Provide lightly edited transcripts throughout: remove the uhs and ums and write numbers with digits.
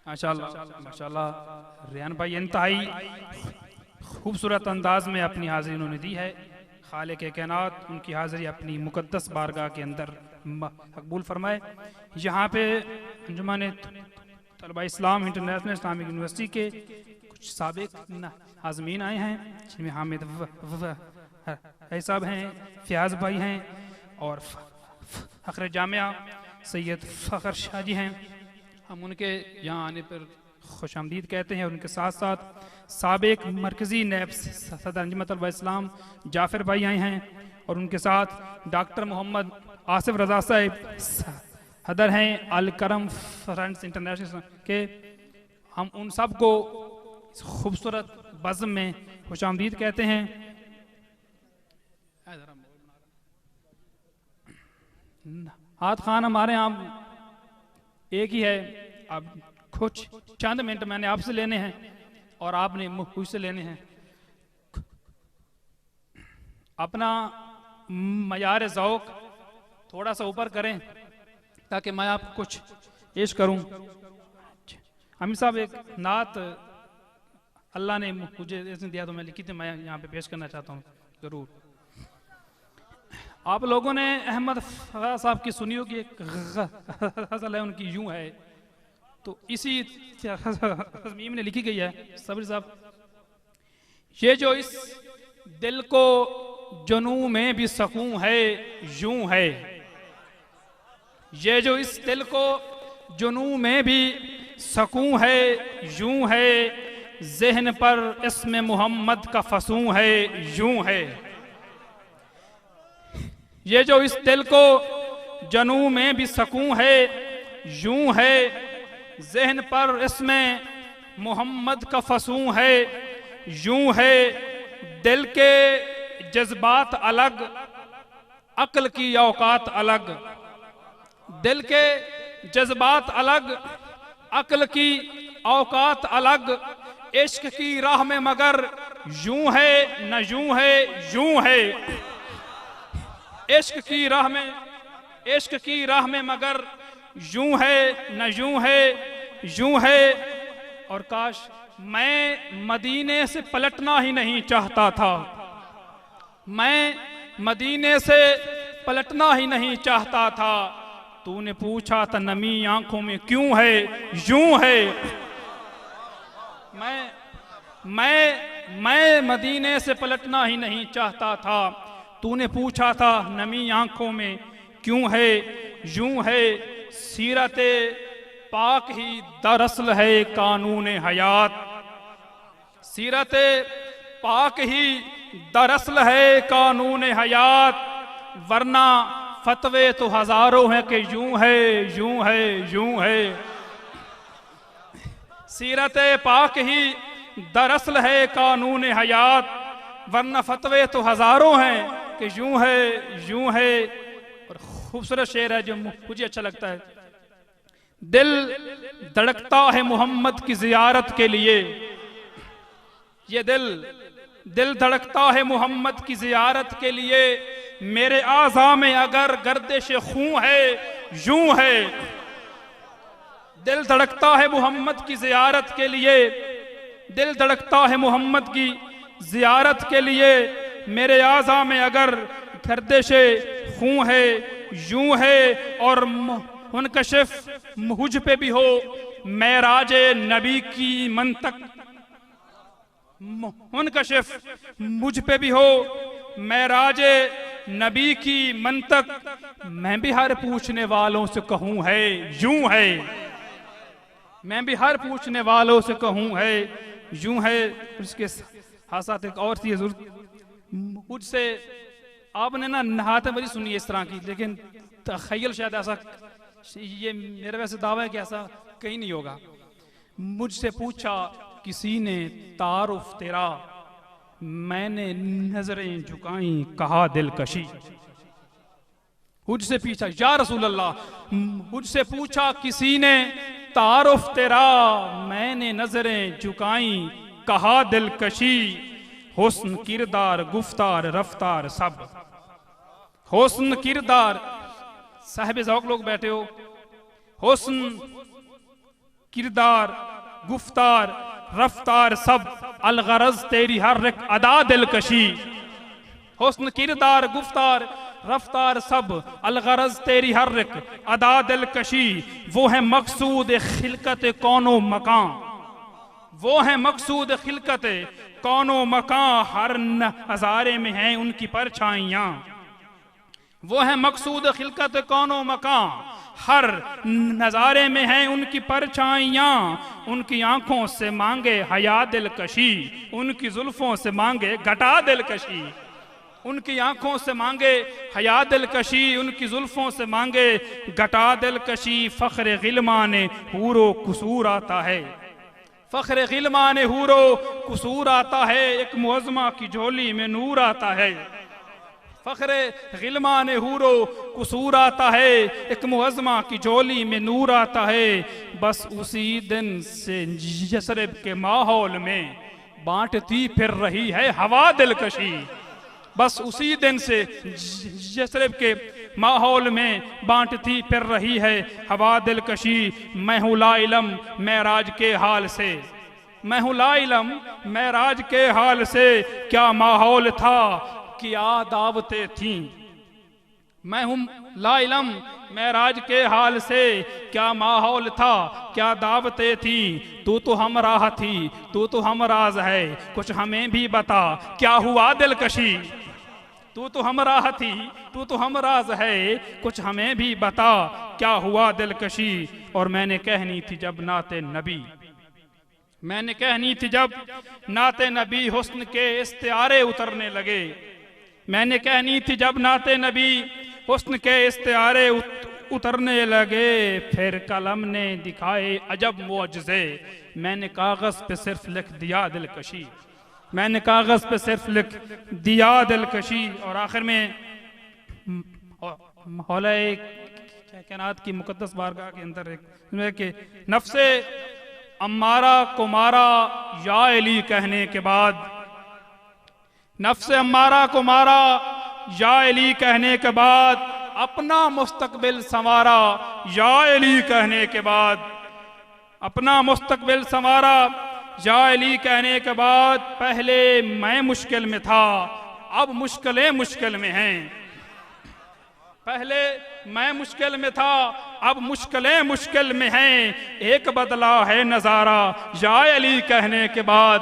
माशाल्लाह माशाल्लाह रेहान भाई इंतहाई खूबसूरत अंदाज में अपनी हाजिरी उन्होंने दी है। खालिक कायनात उनकी हाजिरी अपनी मुकद्दस बारगाह के अंदर मकबूल फरमाए। यहाँ पे अंजुमन तलबा इस्लाम इंटरनेशनल इस्लामिक यूनिवर्सिटी के कुछ साबिक हाज़मीन आए हैं, जिनमें हामिद साहब हैं, फ़याज़ भाई हैं और फ़ख्र जामिया सैयद फ़ख्र शाह जी हैं। हम उनके यहाँ आने पर खुशामदीद कहते हैं। और उनके साथ साथ साबिक मरकज़ी नैब सदर अंजुमन तलबा इस्लाम जाफ़र भाई आए हैं और उनके साथ डॉक्टर मोहम्मद आसिफ रज़ा साहब सदर हैं अल करम फ्रेंड्स इंटरनेशनल के। हम उन सब को खूबसूरत बज़्म में खुशामदीद कहते हैं। हाथ खान हमारे यहाँ एक ही है। अब कुछ चंद मिनट मैंने आपसे लेने हैं और आपने मुझसे लेने हैं। अपना मयार ज़ौक़ थोड़ा सा ऊपर करें ताकि मैं आपको कुछ पेश करूं। अमीर साहब एक नात अल्लाह ने मुझे इसने दिया तो मैं लिखी थी, मैं यहाँ पे पेश करना चाहता हूँ ज़रूर। आप लोगों ने अहमद फ़राह साहब की सुनी होगी, एक गज़ल है उनकी, यूं है, तो इसी तज़मीम ने लिखी गई है। सबरी साहब, ये जो इस दिल को जनू में भी सकूं है यूं है, ये जो इस दिल को जुनू में भी सकूं है यूं है, ज़हन पर इसमें मोहम्मद का फसूं है यूं है। ये जो इस दिल को जनू में भी सकूं है यूं है, ज़हन पर इसमें मोहम्मद का फसूं है यूं है। दिल के जज्बात अलग, अक्ल की औकात अलग, दिल के जज्बात अलग, अक्ल की औकात अलग, इश्क की राह में मगर यूं है न यूं है यूं है। इश्क की राह में मगर यूं है न यूं है यूं है। और काश मैं मदीने से पलटना ही नहीं चाहता था, मैं मदीने से पलटना ही नहीं चाहता था। तूने पूछा था नमी आंखों में क्यों है यूं है। मैं मदीने से पलटना ही नहीं चाहता था, तूने पूछा था नमी आंखों में क्यों है यूं है। सीरत पाक ही दरअसल है कानून हयात, सीरत पाक ही दरअसल है कानून हयात, वरना फतवे तो हजारों हैं कि यूं है यूं है यूं है। सीरत पाक ही दरअसल है कानून हयात, वरना फतवे तो हजारों हैं कि यूं है यूं है। और खूबसूरत शेर है जो मुझे अच्छा लगता है। दिल धड़कता है मोहम्मद की जियारत के लिए, ये दिल धड़कता है मोहम्मद की जियारत के लिए, मेरे आज़ा में अगर गर्दिश खून है यूं है। दिल धड़कता है मोहम्मद की जियारत के लिए, दिल धड़कता है मोहम्मद की जियारत के लिए, मेरे आज़ा में अगर गर्दिश खून है यूं है। और मुनकशिफ मुझ पे भी हो मेराज नबी की मंतक, मुनकशिफ मुझ पे भी हो मेराज नबी की मंतक, मैं भी हर पूछने वालों से कहूं है यूं है, मैं भी हर पूछने वालों से कहूं है यूं है। उसके साथ एक और चीज मुझसे आपने ना नहाते बड़ी सुनी इस तरह की, लेकिन तखय्युल शायद ऐसा, ये मेरा वैसे दावा है कि ऐसा कहीं नहीं होगा। मुझसे पूछा किसी ने तारुफ तेरा, मैंने नजरें झुकाई कहा दिलकशी। मुझसे पूछा या रसूल अल्लाह, मुझसे पूछा किसी ने तारुफ तेरा, मैंने नजरें झुकाई कहा दिलकशी। हुस्न किरदार गुफ्तार रफ्तार सब, हुस्न किरदार, साहिब ज़ौक़ लोग बैठे हो, हुस्न किरदार गुफ्तार रफ्तार सब, अलगरज तेरी हर एक अदा दिलकशी। हुस्न किरदार गुफ्तार रफ्तार सब, अलगरज तेरी हर एक अदा दिलकशी। वो है मकसूद खिलकत कौनो मकान, वो है मकसूद खिलकत कौनो मकान, हर नजारे में हैं उनकी परछाइयाँ। वो है मकसूद खिलकत कौनो मकान, हर नजारे में हैं उनकी परछाइयाँ। उनकी आंखों से मांगे हया दिलकशी, उनकी जुल्फों से मांगे घटा दिलकशी। उनकी आंखों से मांगे हया दिलकशी, उनकी जुल्फों से मांगे घटा दिलकशी। फख्र गिलमान हूरो कुसूर आता है, फख्र गिलमान हूरो कुसूर आता है। एक मुअज़्ज़मा की झोली में नूर आता है, फख्र गिलमान हूरो कुसूर आता है। एक मुअज़्ज़मा की झोली में नूर आता है। बस उसी दिन से यसरिब के माहौल में बांटती फिर रही है हवा दिलकशी। बस उसी दिन से यसरिब के माहौल में बांटती फिर रही है हवा दिलकशी। मैं हूँ ला इलम मेराज के हाल से, मैं हूँ ला इलम मेराज के हाल से। क्या माहौल था, क्या दावतें थीं। मैं हूँ ला इलम मेराज के हाल से, क्या माहौल था, क्या दावतें थी। तू तो हमराह थी, तू तो हमराज है, कुछ हमें भी बता क्या हुआ दिलकशी। तू तो हमराह थी, तू तो हमराज है, कुछ हमें भी बता क्या हुआ दिलकशी। और मैंने कहनी थी जब नाते नबी, मैंने कहनी थी जब नाते नबी हुस्न के इस्तिआरे उतरने लगे। मैंने कहनी थी जब नाते नबी हुस्न के इस्तिआरे उतरने लगे। फिर कलम ने दिखाए अजब मुअज्जिज़े, मैंने कागज पे सिर्फ लिख दिया दिलकशी, मैंने कागज पे सिर्फ लिख दिया दिलकशी। और आखिर में मौलाए कायनात की मुकद्दस बारगाह के अंदर एक कि नफ्से अम्मारा को मारा या अली कहने के बाद, नफ्से अम्मारा को मारा या अली कहने के बाद, अपना मुस्तकबिल संवारा या अली कहने के बाद, अपना मुस्तकबिल संवारा या अली कहने के बाद। पहले मैं मुश्किल में था, अब मुश्किलें मुश्किल में हैं। पहले मैं मुश्किल में था, अब मुश्किलें मुश्किल में हैं। एक बदला है नजारा या अली कहने के बाद,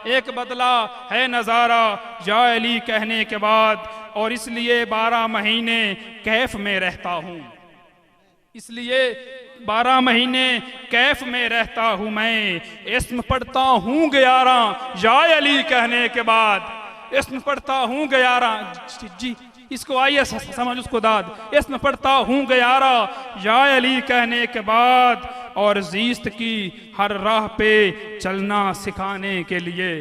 एक बदला है नजारा या अली कहने के बाद। और इसलिए 12 महीने कैफ में रहता हूँ, इसलिए 12 महीने कैफ में रहता हूँ मैं। इस्म पढ़ता हूँ 11 या अली कहने के बाद, इस्म पढ़ता हूँ 11 जी, इसको आइए समझ उसको दाद। इस्म पढ़ता हूँ 11 या अली कहने के बाद। और जीस्त की हर राह पे चलना सिखाने के लिए,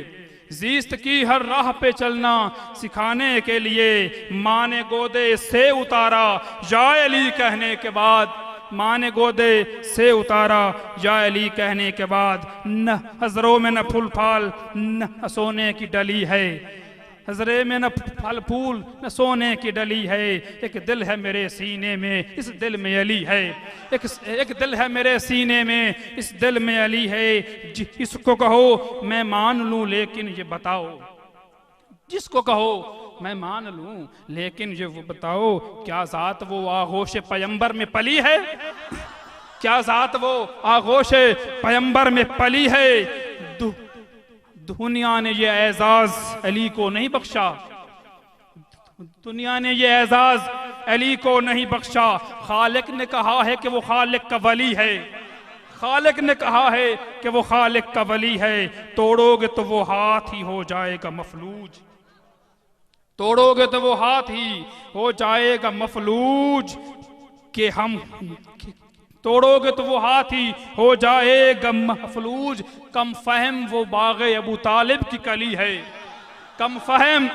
जीस्त की हर राह पे चलना सिखाने के लिए। माँ ने गोदे से उतारा या अली कहने के बाद, माँ ने गोदे से उतारा या अली कहने के बाद। न हजरों में न फूल फाल न सोने की डली है, हजरे में न फल फूल न सोने की डली है। एक दिल है मेरे सीने में, इस दिल में अली है। एक दिल है मेरे सीने में, इस दिल में अली है। इसको कहो मैं मान लूं लेकिन ये बताओ, जिसको कहो मैं मान लूं लेकिन ये वो बताओ, क्या जात वो आगोश पैगंबर में पली है, क्या जात वो आगोश पैगंबर में पली है। दुनिया ने ये एजाज अली को नहीं बख्शा, दुनिया ने ये एजाज अली को नहीं बख्शा। खालिक ने कहा है कि वो खालिक का वली है, खालिक ने कहा है कि वो खालिक का वली है। तोड़ोगे तो वो हाथ ही हो जाएगा मफलूज, तोड़ोगे तो वो हाथ ही हो जाएगा मफलूज। कि हम तोड़ोगे तो वो हाथ ही हो जाएगा मफलूज। कम फहम वो बाग़े अबू तालिब की कली है, कम फहम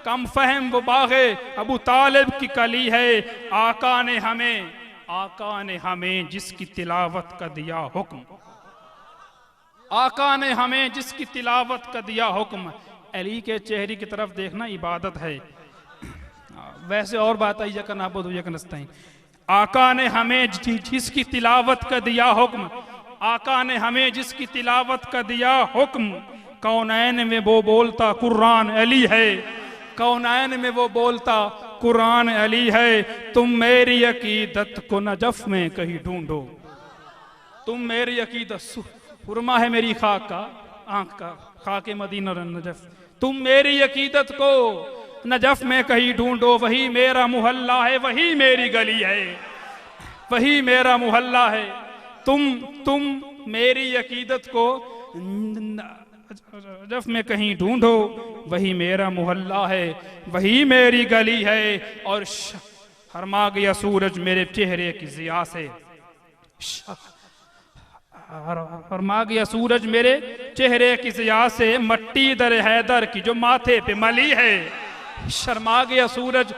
कम फहम वो बाग़े अबू तालिब की कली है। आका ने हमें जिसकी तिलावत का दिया हुक्म, आका ने हमें जिसकी तिलावत का दिया हुक्म। अली के चेहरे की तरफ देखना इबादत है। वैसे और बात आई यकन आबुद यकन नस्तईन, आका ने हमें जिसकी तिलावत का दिया हुक्म, आका ने हमें जिसकी तिलावत का दिया हुक्म, कौनैन में वो बोलता कुरान अली है, कौनैन में वो बोलता कुरान अली है। तुम मेरी अकीदत को नजफ में कहीं ढूंढो, तुम मेरी अकीदत, सुरमा है मेरी खाक का, आंख का खाके मदीना नजफ, तुम मेरी अकीदत को नजफ में कहीं ढूंढो, वही मेरा मोहल्ला है, वही मेरी गली है, वही मेरा मोहल्ला है। तुम मेरी अकीदत को नजफ में कहीं ढूंढो, वही मेरा मोहल्ला है, वही मेरी गली है। और हरमा गया सूरज मेरे चेहरे की ज़िया से, हरमा गया सूरज मेरे चेहरे की ज़िया से, मट्टी दर हैदर की जो माथे पे मली है। शर्मा गया सूरज,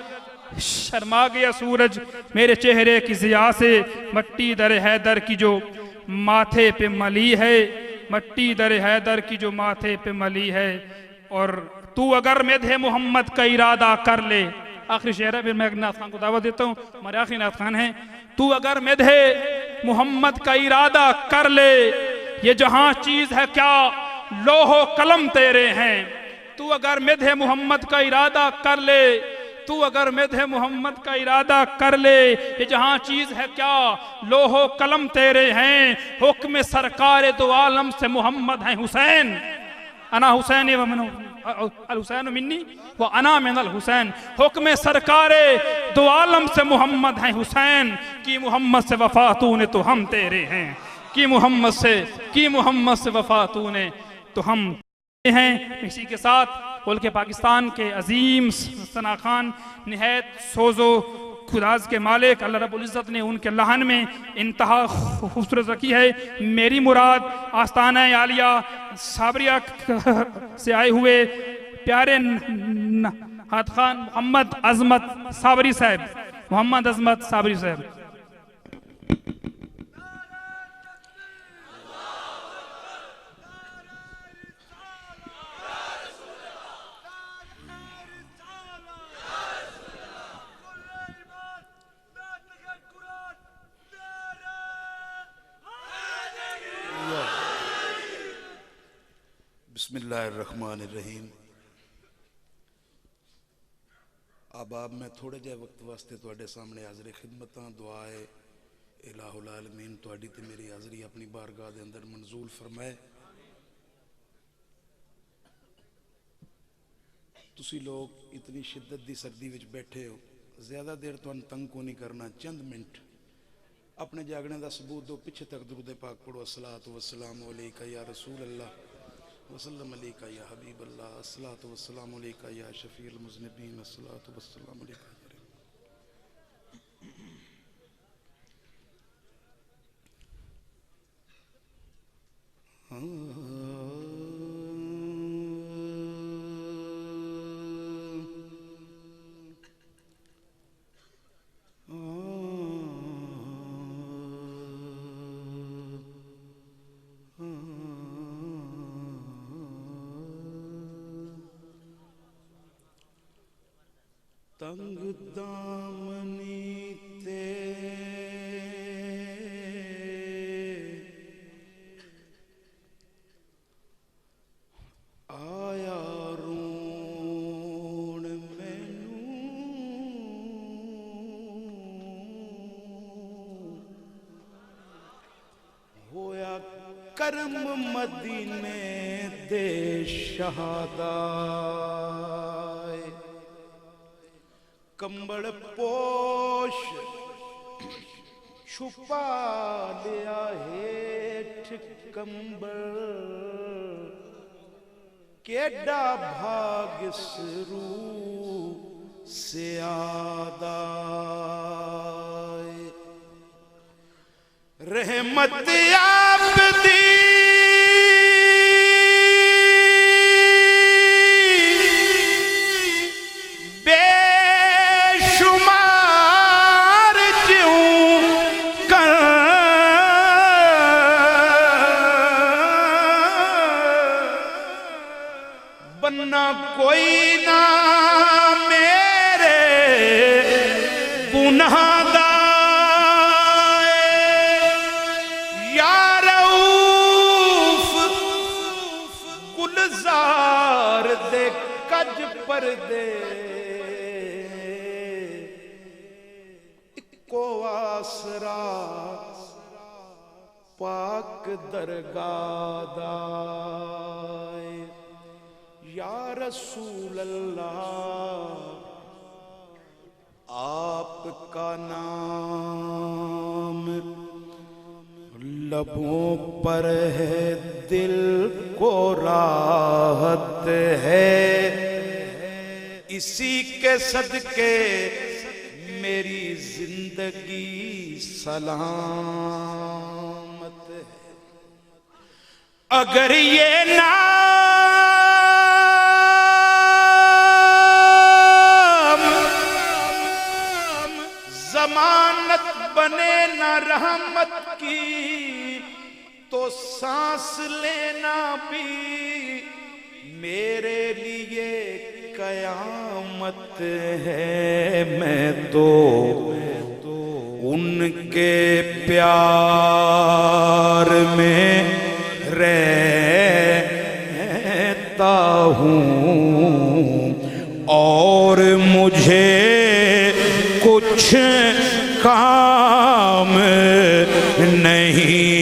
शर्मा गया सूरज मेरे चेहरे की ज़िया से, मट्टी दर हैदर की जो माथे पे मली है, मट्टी दर हैदर की जो माथे पे मली है। और तू अगर मेधे मोहम्मद का इरादा कर ले, आखिरी शेर है, फिर मैं नाथ खान को दावत देता हूँ, हमारे आखिरी नाथ खान है। तू अगर मेधे मोहम्मद का इरादा कर ले, ये जहां चीज है क्या लोहो कलम तेरे हैं। तू अगर मेधे मोहम्मद का इरादा कर ले, तू अगर मेधे मोहम्मद का इरादा कर ले, ये जहां चीज है क्या लोहो कलम तेरे हैं। हुक्म सरकार दो आलम से मोहम्मद है हुसैन, अना हुसैन अल हुसैन मिन्नी व अना मिनल हुसैन। हुक्म सरकारे दो आलम से मोहम्मद है हुसैन, कि मोहम्मद से वफा तूने तो हम तेरे हैं, कि मोहम्मद से वफा तूने तो हम हैं। इसी के साथ बोल के पाकिस्तान के अजीम सना खान निहायत सोजो खुदाज के मालिक अल्लाह रब्बुल इज़्ज़त ने उनके लहन में इंतहा खूबसूरत रखी है। मेरी मुराद आस्ताना आलिया साबरिया से आए हुए प्यारे नात खान मोहम्मद अजमत साबरी साहब, मोहम्मद अजमत साबरी साहब। बिस्मिल्लाहिर्रहमानिर्रहीम। अब मैं थोड़े जे वक्त वास्ते तुहाडे सामने हाज़िर खिदमत हाँ। दुआ है इलाहुल आलमीन तुहाडी ते मेरी हाज़री अपनी बारगाह दे अंदर मंजूर फरमाए। तुसी लोग इतनी शिद्दत दी सर्दी विच बैठे हो, ज़्यादा देर तुहानू तंग को नहीं करना, चंद मिनट अपने जागने का सबूत दो, पीछे तक दुरूद पाक पढ़ो। अस्सलातु वस्सलामु अलैका या रसूल अल्लाह वसल्लम अलैका या हबीब अल्लाह, अस्सलातु वस्सलामु अलैका या शफीउल मुज़निबीन, अस्सलातु वस्सलामु अलैका। तंग दामनी ते आया रोण मैनू, होया करम मदीने दे शहादा, कंबल पोश छुपा लिया हेठ कंबल, केडा भाग सरू से आदा, रहमत आप दी कोई ना मेरे गुनाहगार, संसार दे कज परदे इको आसरा पाक दरगाह दा या रसूल अल्लाह आपका नाम लबों पर है, दिल को राहत है, इसी के सदके मेरी जिंदगी सलामत है। अगर ये नाम जमानत बने ना रहमत की तो सांस लेना भी मेरे लिए कयामत है। मैं तो उनके प्यार में रहता हूँ और मुझे कुछ काम नहीं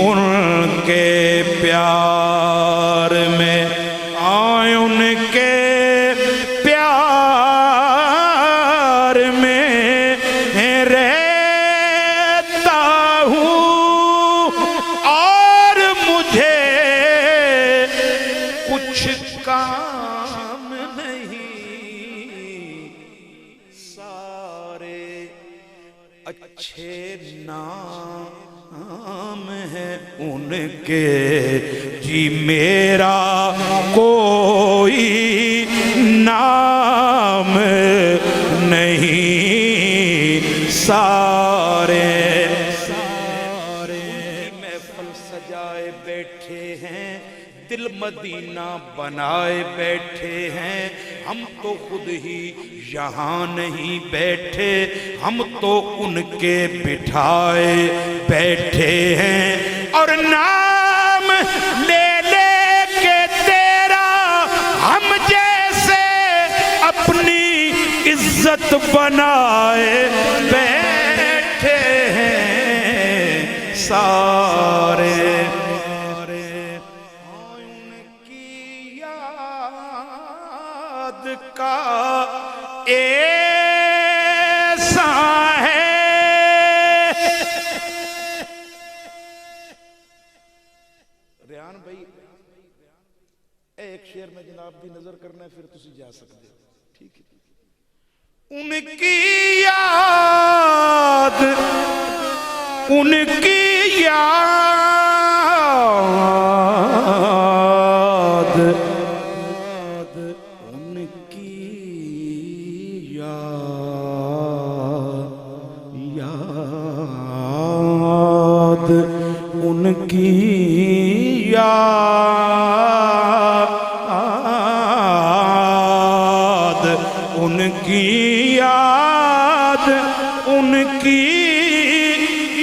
उनके प्यार में। आए उनके प्यार में रहता हूँ और मुझे कुछ काम नहीं। सारे अच्छे नाम है उनके जी, मेरा कोई नाम नहीं। सारे महफिल सजाए बैठे हैं, दिल मदीना बनाए बैठे हैं। हम तो खुद ही यहाँ नहीं बैठे, हम तो उनके बिठाए बैठे हैं। और नाम ले ले के तेरा हम जैसे अपनी इज्जत बनाए बैठे हैं। सारे उनकी याद का ऐसा है। रेहान भाई एक शेर में जनाब दी नजर करना है, फिर तुसी जा सकते हो, ठीक है। उनकी याद, उनकी याद, उनकी याद, उनकी याद, उनकी याद, उनकी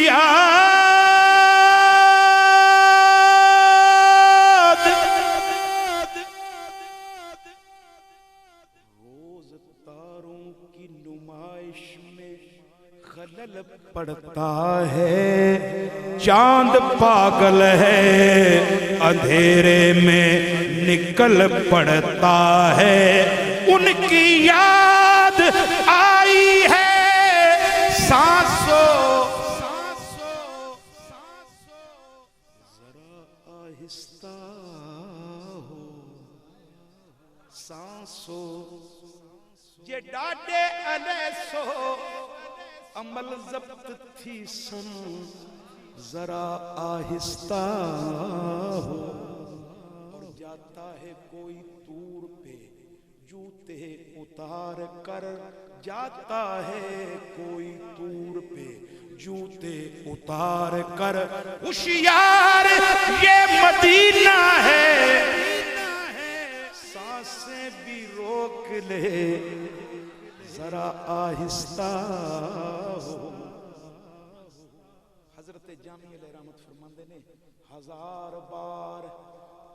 याद। रोज तारों की नुमाइश में खलल पड़ता है, चांद पागल है अंधेरे में निकल पड़ता है। उनकी याद आई है सांसों, जरा आहिस्ता हो सांसों, ये डाडे अलेसो अमल जब्त थी सन, जरा आहिस्ता हो। और जाता है कोई दूर पे जूते उतार कर, जाता है कोई दूर पे जूते उतार कर। होशियार ये मदीना है, सांसें भी रोक ले जरा आहिस्ता हो। हजरत जामी अलैहि रहमत फरमाते ने, 1000 बार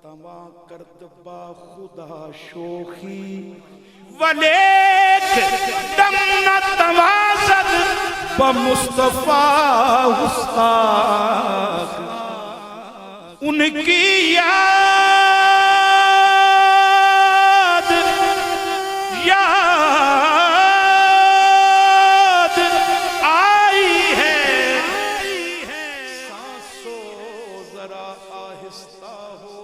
तवा करद बा खुदा शोखी वलेक दम न तवाज़द ब मुस्तफा उस्ताद उनकी याद आई है सांसों जरा आहिस्ता हो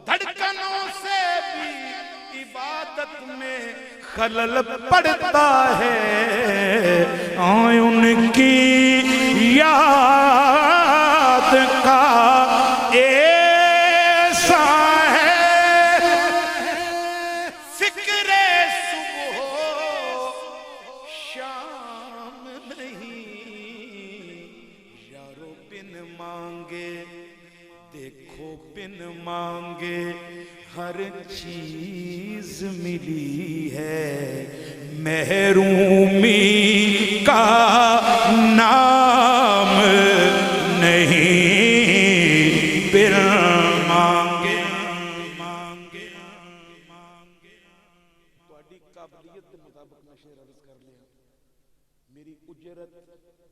धड़कनों से भी इबादत में खलल पड़ता है उनकी याद का ऐसा है फिक्रे सुबह शाम नहीं यारो बिन मांगे देखो बिन मांगे हर चीज मिली है महरूमी का नाम नहीं बिन मांगे मांगे मांगे ਤੁਹਾਡੀ ਕਾਬਲੀਅਤ ਦੇ ਮੁਤਾਬਕ ਮੈਂ ਸ਼ੇਰ ਅਰਜ਼ ਕਰ ਲਿਆ मेरी उजरत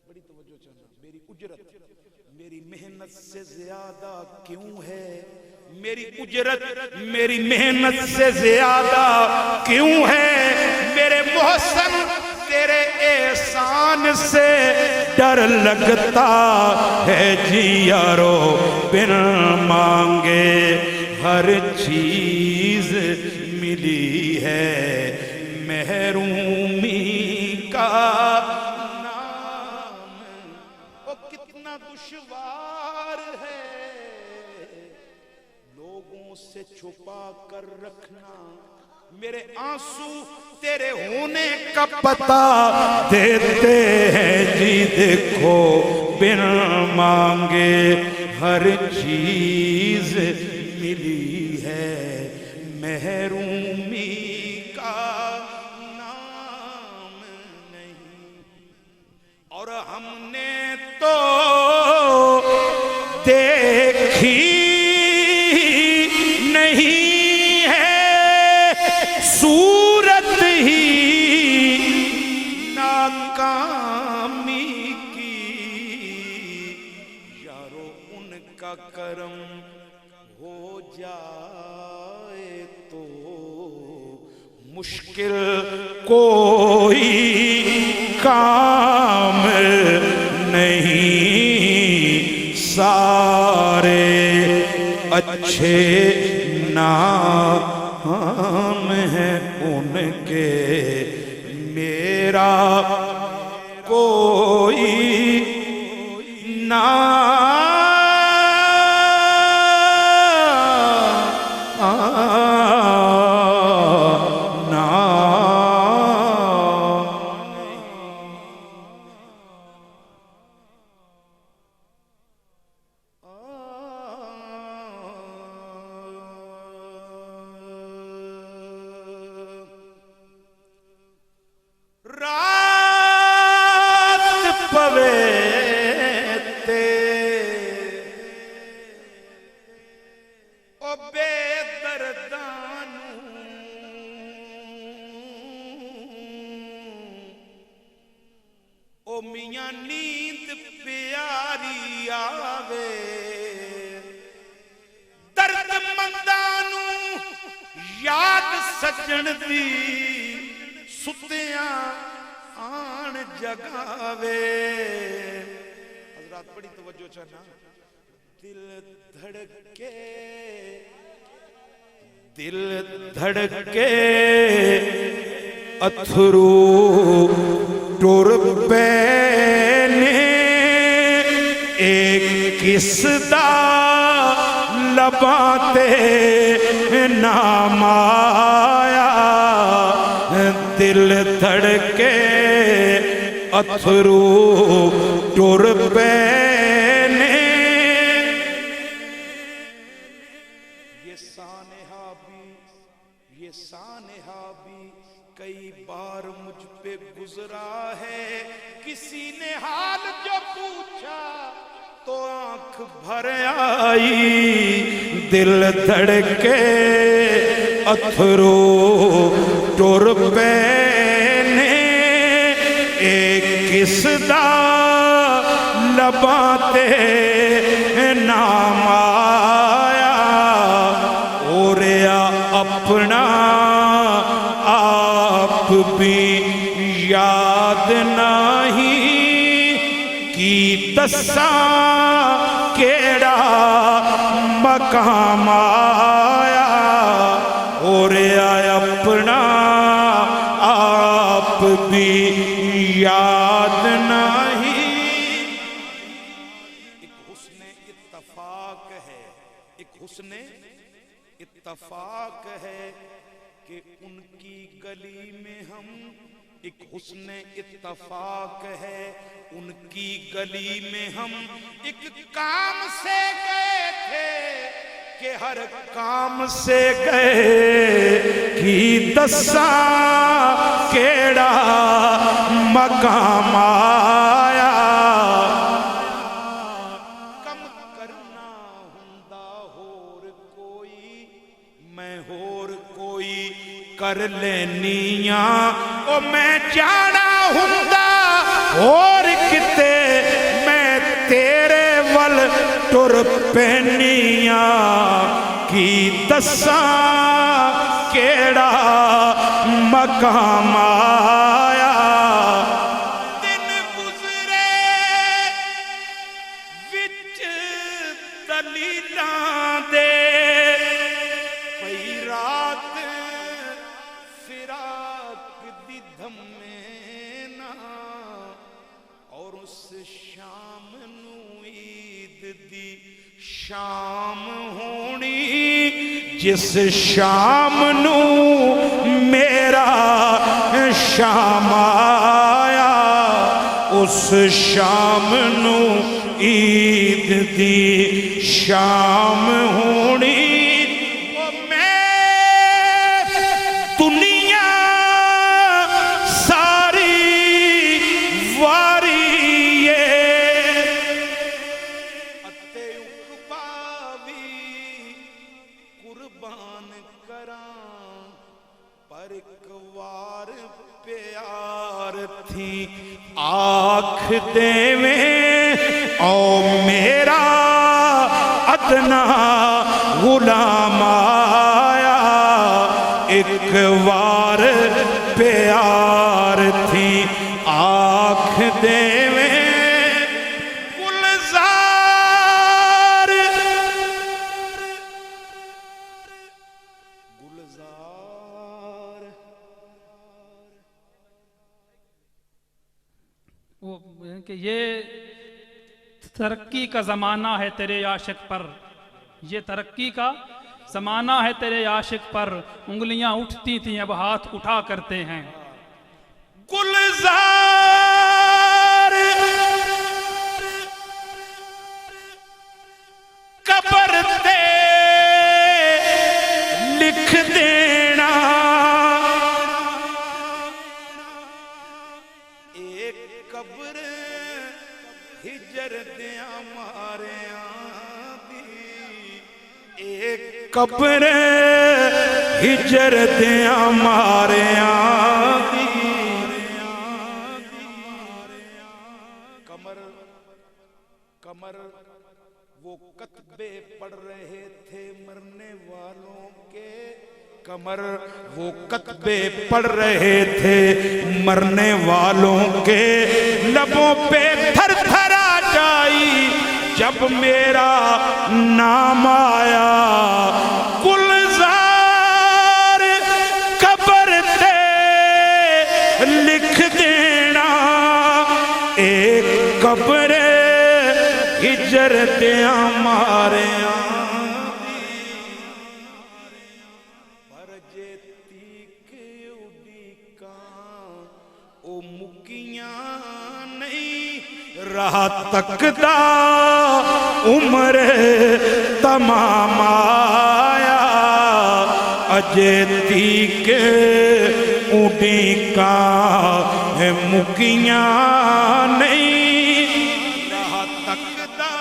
बड़ी तवज्जो चाहना मेरी उजरत मेरी मेहनत से ज्यादा क्यों है मेरी उजरत मेरी मेहनत से ज्यादा क्यों है मेरे मोहसन तेरे एहसान से डर लगता है जी यारो बिन मांगे हर चीज मिली है महरूमी का नाम ओ कितना दुश्वार है लोगों से छुपा कर रखना मेरे आंसू तेरे होने का पता देते हैं जी देखो बिन मांगे हर चीज मिली है महरूमी का नाम नहीं और हमने तो देखी सूरत ही नाकामी की यारो उनका करम हो जाए तो मुश्किल कोई काम नहीं सारे अच्छे नाम है उनके मेरा कोई ना मियां नींद प्यारी आवे दर्द मंदानू याद सजन दी सुतियां आन जगावे हजरात बड़ी तवज्जो चाहना दिल धड़के अथरू टुर पैने एक किसदा लबाते नाम आया दिल धड़के अथरू टुर पैने ये सानेहा भी कई बार मुझ पे गुजरा है किसी ने हाल जो पूछा तो आंख भर आई, दिल धड़के अथरू टुर पैने, एक किसदा लबां ते नाम आया, ओरिया अपना आप भी याद नहीं, की दसा केड़ा मकाम आया, ओरिया अपना आप भी याद नहीं। एक हुस्ने इत्तफाक है, एक हुस्ने इत्तफाक है कि उनकी गली में हम, एक हुस्ने इत्तफाक है उनकी गली में हम, एक काम से गए थे कि हर काम से गए, की दसा केड़ा मकाम आया, कम करना हुंदा होर कोई, मैं होर कोई कर लेनिया, ओ मैं जाना हुंदा और किते, मैं तेरे वल टुर पैनिया, की दसा केड़ा मकाम आया, दिन गुजरे विच दलीलां दे, पई रात फिराक दी धम्मे ना, और उस शाम नू ईद दी शाम होनी, जिस शाम नू मेरा शाम आया, उस शाम नू ईद दी शाम होनी, ओ मैं दुनिया सारी वारी ये अते उकबावी कुर्बान करां, पर एक वार प्यार थी आख देवे, ओ मेरा अदना गुलाम आया, एक वार प्यार थी आख देवे, गुलजार गुलजार वो कि ये तरक्की का ज़माना है तेरे आशिक पर, ये तरक्की का ज़माना है तेरे आशिक पर, उंगलियां उठती थीं अब हाथ उठा करते हैं। गुलजार कब्र ते लिख देना, एक कब्र हिजर दिया मारिया दी, एक कब्र हिजर दिया मारिया दी, कमर कमर वो कतबे पढ़ रहे थे मरने वालों के, कमर वो कतबे पढ़ रहे थे मरने वालों के, लबों पे थर थरा जाई जब मेरा नाम आया, गुलजार कब्र ते लिख देना, एक कब्र हिजर दिया मारे, पर जे तीक उड़ीका ओ मुकियां नहीं रहा तकदा, उम्र तमाम आया, अजे तीक उड़ीका मुकियां नहीं रहा तकदा,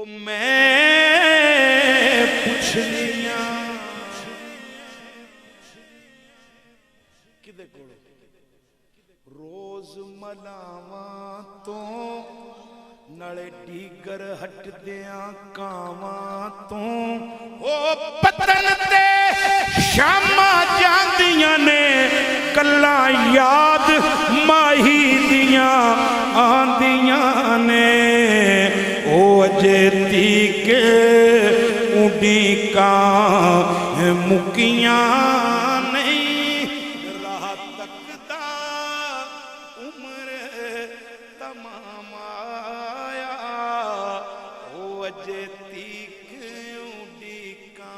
ओ मैं पुछनिया किदे कोल रोज मलावा तो नाले ढीगर हटदियां कावा तो ओ पतन ते शामा जांदियां ने कल्ला याद माही दियां आंदियां ने ओ अजे तीके उड़ीका मुकियां नहीं राह तकदा उम्र तमाम आया ओ अजे तीक उड़ीका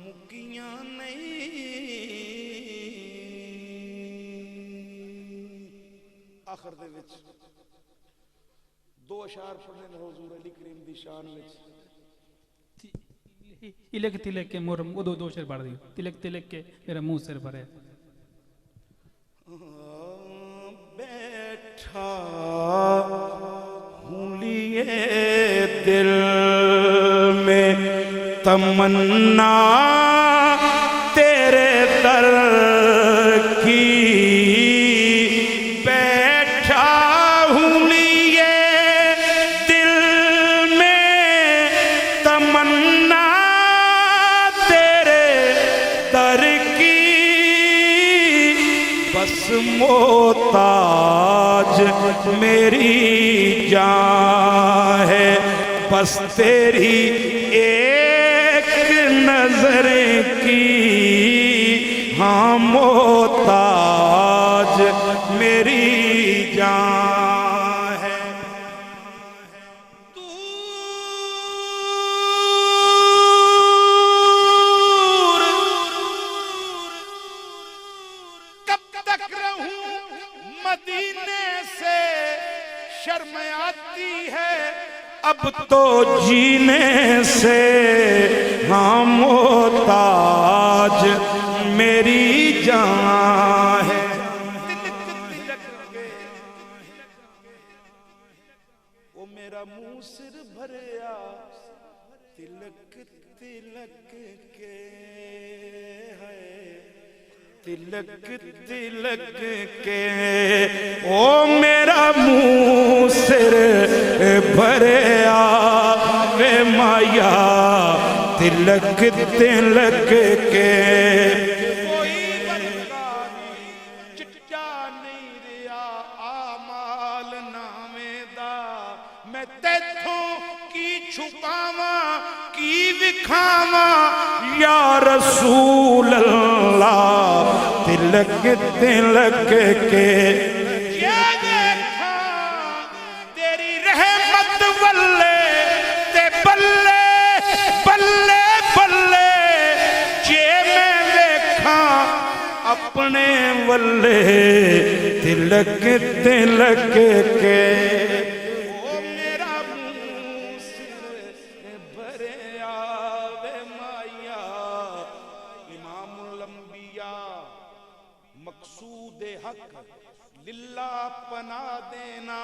मुकियां नहीं। आखिर दे विच दो अशार पढ़ने ने हुजूर अली करीम दी शान विच तिलक तिलक के मोर दो दो शेर पढ़ दियो तिलक तिलक के मेरा मुंह सिर भरे बैठा हूँ लिए दिल में तमन्ना तेरे दर की बैठा हूँ लिए दिल में तमन्ना तेरे दर की बस मोहताज मेरी जान है बस तेरी एक नजर की हाँ मोहताज मेरी जान है। दूर कब तक रहूं मदीने से शर्म आती है अब तो जीने से हाँ मोहताज मेरी जान है। वो मेरा मुंह सिर भरया तिलक तिलक के है तिलक तिलक के ओ मेरा मुंह सिर भरया वे माया तिलक तिलक के कोई बरकारी चिट्टा नहीं रिया आमाल नामे दा मैं तेथों की छुपावा की विखावा या रसूल अल्लाह तिलक तिलक के ये देखा तेरी रहमत वल्ले ते बल्ले बल्ले बल्ले जे मैं देखा अपने वल्ले तिलक तिलक के ओ मेरा मुंह सिर भरे आवे माया इमामुल अंबिया मकसूद हक लिल्ला पना देना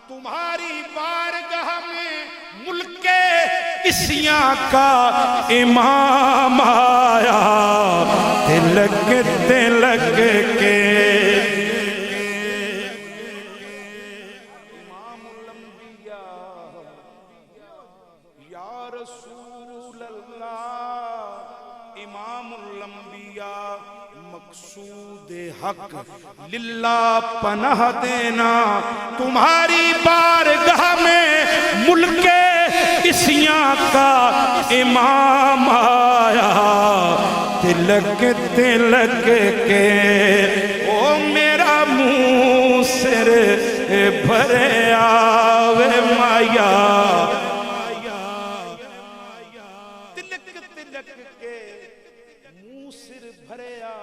तुम्हारी बारगाह में मुल्के इसिया का इमाम आया तिलक तिलक के इमामुल अंबिया या रसूल अल्लाह इमामुल अंबिया मकसूद हक लिल्ला पनाह देना तुम्हारी बारगाह में मुल्के इसिया का इमाम आया तिलक तिलक के ओ मेरा मुंह सिर भरे आवे माया तिलक तिलक के मुंह सिर भरे आ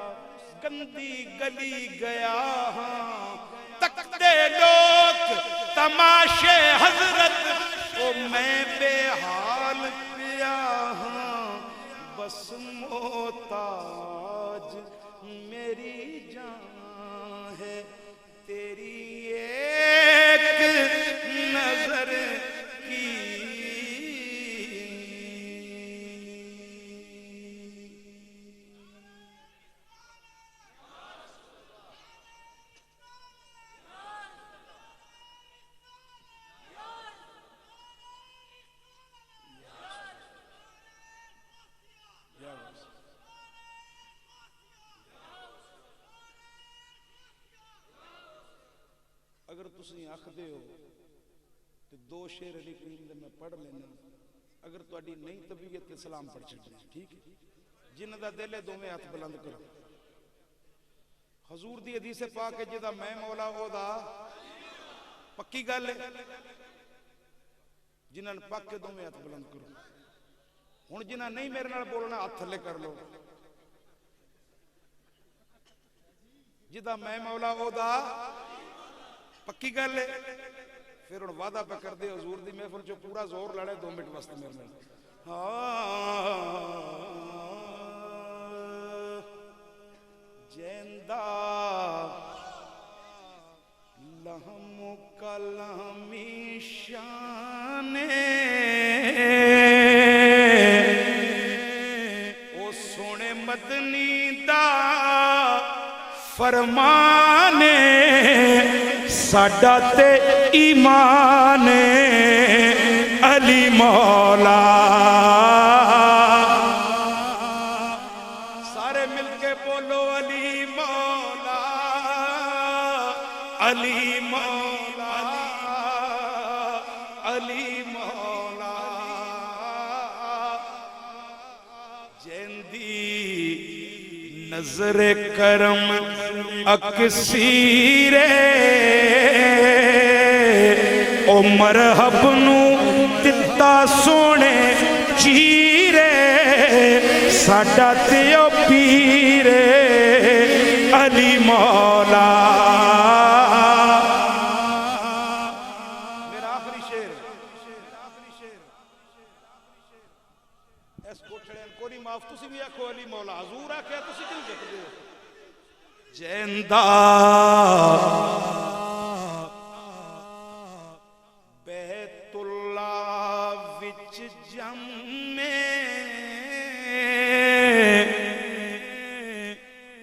गंदी गली गया तकते लोग तमाशे हजरत ओ मैं बेहाल पिया बस मोहताज मेरी जान है तेरी एक नजर की तुसीं आखदे हो ते दो शेर अली करीम दे मैं पढ़ लेना, अगर तुहाडी नहीं तबीयत ते सलाम पढ़ छड्डना, ठीक है? जिन्हां दा दिल है दोवें हाथ बुलंद करो। हजूर दी हदीस पाक है जिहदा मैं मौला ओदा पक्की गल है। जिन्हां ने पक्के दोवें हाथ बुलंद करो। हुण जिन्हां नहीं मेरे नाल बोलना हाथ थल्ले कर लो। जिहदा मैं मौला ओदा पक्की गल है। फिर हुण वादा पे कर दे हजूर दी महफिल चो पूरा जोर लड़े 2 मिनट वास्ते मेरे नाल। जेंदा लहम कलमी शाने ओ सोने मदनी दा फरमाने साडा ते ईमान अली मौला। सारे मिलके बोलो अली मौला, अली मौला, अली मौला। जेंदी नजर करम अकसीरे ओ मरहब नू दिता सोने चीरे साडा ते ओ पीरे अली मौला। मेरा आखिरी शेर, इस कोठड़े को नहीं माफ तुसी भी आखो अली मौला। हजूर आख्या तुसी क्यों जकदे हो? जेंदा बैतुल्ला विच जम्मे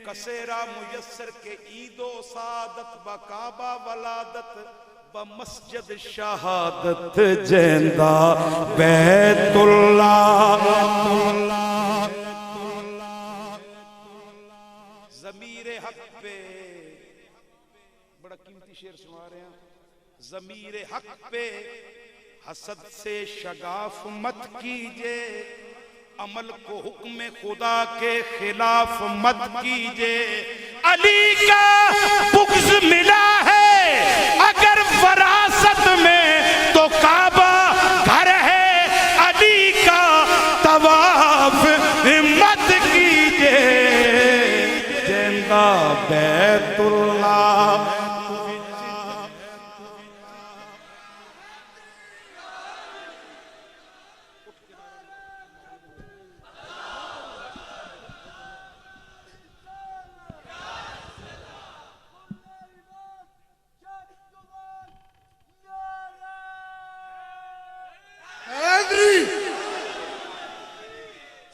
कसेरा मुयस्सर के ईदो सादत ब काबा वलादत ब मस्जिद शहादत। जेंदा बैतुल्ला ज़मीरे हक पे बड़ा कीमती शेर सुना रहे हैं। ज़मीरे हक पे हसद से शगाफ मत कीजिए, अमल को हुक्म खुदा के खिलाफ मत कीजिए। अली का बुग़्ज़ मिला है अगर वरासत में तो काबा घर है। अली का तवाफ मत कीजिए। जेंदा बैतुल्ला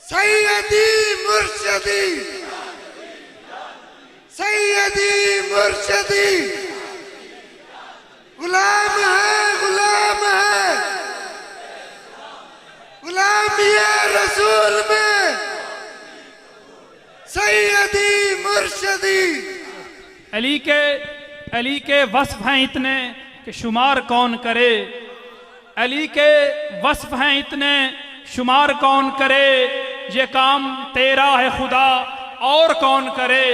सैयदी मुर्शदी, सैयदी मुर्शदी गुलाम है, गुलाम है, गुलाम ये रसूल में सैयदी मुर्शदी। अली के वस्फ हैं इतने कि शुमार कौन करे। अली के वस्फ हैं इतने शुमार कौन करे। ये काम तेरा है खुदा और कौन करे।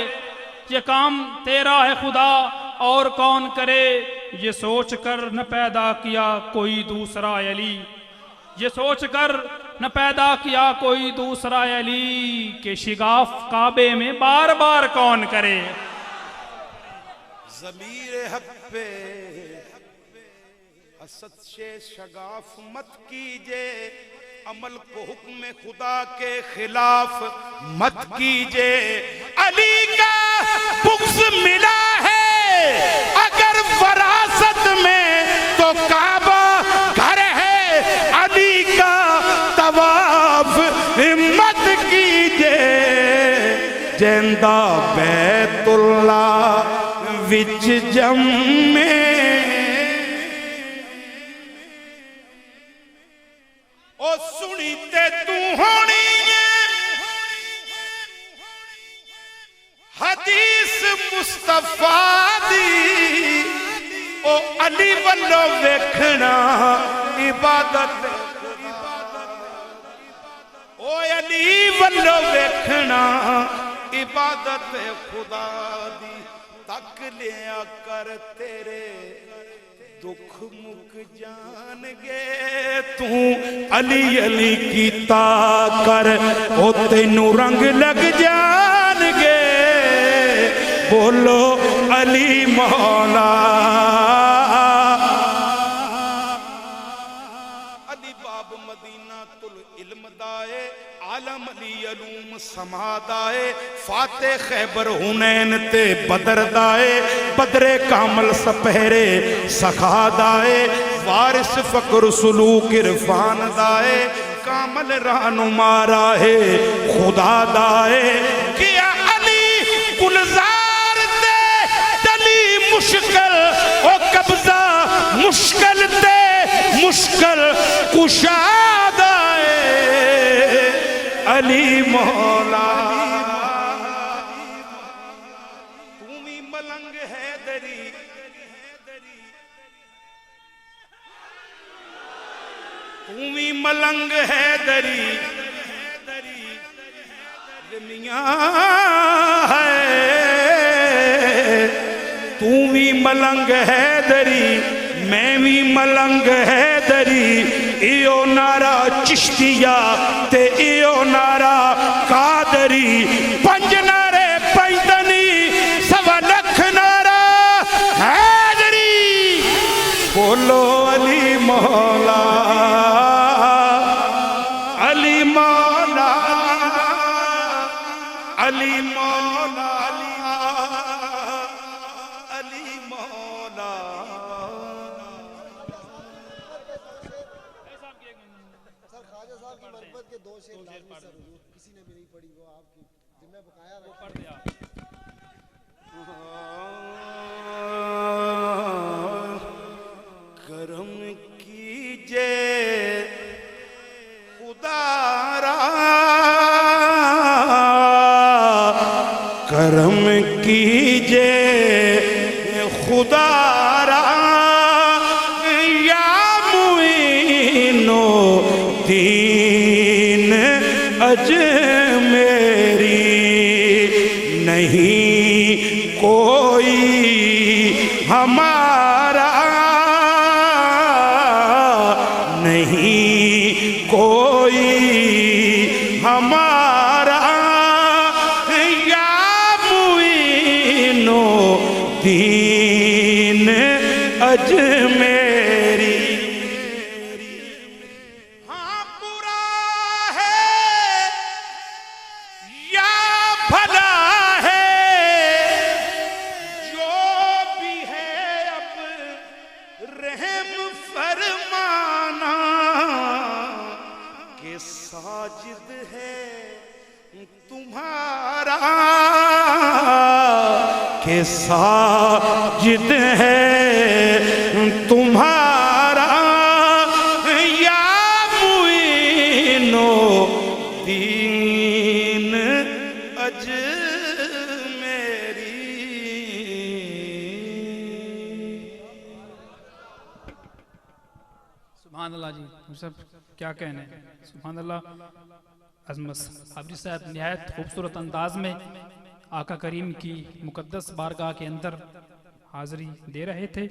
ये काम तेरा है खुदा और कौन करे। ये सोच कर न पैदा किया कोई दूसरा अली। ये सोच कर न पैदा किया कोई दूसरा अली के शिगाफ काबे में बार बार कौन करे। ज़मीरे हक पे हसद से शगाफ मत कीजिए, अमल को हुक्म खुदा के खिलाफ मत कीजिए। अली का बुग़्ज़ मिला है अगर वरासत में तो काबा घर है। अली का तवाफ मत कीजिए। जेंदा बैतुल्ला विच जम्मे ओ सुनी ते तू होनी हदीस मुस्तफा दी। ओ अली वल्लों वेखना इबादत ओ अली वल्लों वेखना इबादत खुदा दी तक लिया कर तेरे दुख मुक जानगे तू अली अली कीता कर ओ तेनू रंग लग जानगे बोलो अली मौला अली बाब मदीना तुल इल्म दाए आलम अली अलूम समादाए फाते खैबर हुनैन ते बदर दाए बदरे कामल सपहरे सखादाए वारिस फकर सुलूक इरफान दाए कामल रहनुमा राहे खुदा दाए किया अली गुलजार ते टली मुश्किल ओ कब्जा मुश्किल ते मुश्किल कुशादाए अली मौला तू भी मलंग है दरी तू भी मलंग है दरी मियां है तू भी मलंग है दरी मैं भी मलंग है दरी इयो नारा चिश्तिया ते इयो नारा कादरी पंज नारे पैदनी सवा लख नारा हैदरी बोलो अली मौला अली मौला अली मौला अली मौला सर ख्वाजा साहब की मरफत के दो शेर लाजमी सर हुजूर किसी ने भी नहीं पढ़ी वो आपकी जिम्मे बकाया पढ़ दिया करम कीजे खुदारा करम कीजे खुदारा या मुइनो दीन अजमेरी नहीं कोई हमारा नहीं कोई हमारा या मुइनो दीन अजमेरी हाँ बुरा है या भला है जो भी है अब रहम फरमाना के साजिद है तुम्हारा के साजिद है तुम्हारा या मुइनो दीन अजमेरी सुभान अल्लाह जी हम सब क्या कहने सुभान अल्लाह अज़मत हाफिज़ साहब निहायत खूबसूरत अंदाज में आका करीम की मुकद्दस बारगाह के अंदर हाज़री दे रहे थे।